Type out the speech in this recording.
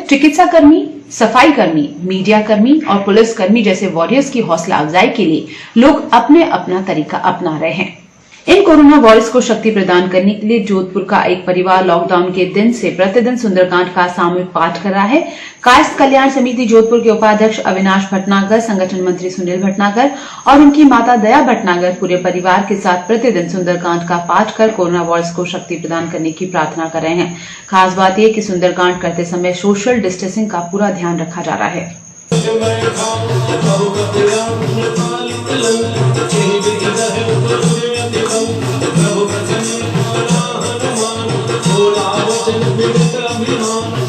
चिकित्सा कर्मी, सफाई कर्मी, मीडिया कर्मी और पुलिस कर्मी जैसे वॉरियर्स की हौसला अफजाई के लिए लोग अपने अपना तरीका अपना रहे हैं। इन कोरोना वॉरियर्स को शक्ति प्रदान करने के लिए जोधपुर का एक परिवार लॉकडाउन के दिन से प्रतिदिन सुंदरकांड का सामूहिक पाठ कर रहा है। कायस्थ कल्याण समिति जोधपुर के उपाध्यक्ष अविनाश भटनागर, संगठन मंत्री सुनील भटनागर और उनकी माता दया भटनागर पूरे परिवार के साथ प्रतिदिन सुंदरकांड का पाठ कर कोरोना वॉरियर्स को शक्ति प्रदान करने की प्रार्थना कर रहे हैं। खास बात यह कि सुंदरकांड करते समय सोशल डिस्टेंसिंग का पूरा ध्यान रखा जा रहा है। प्रभु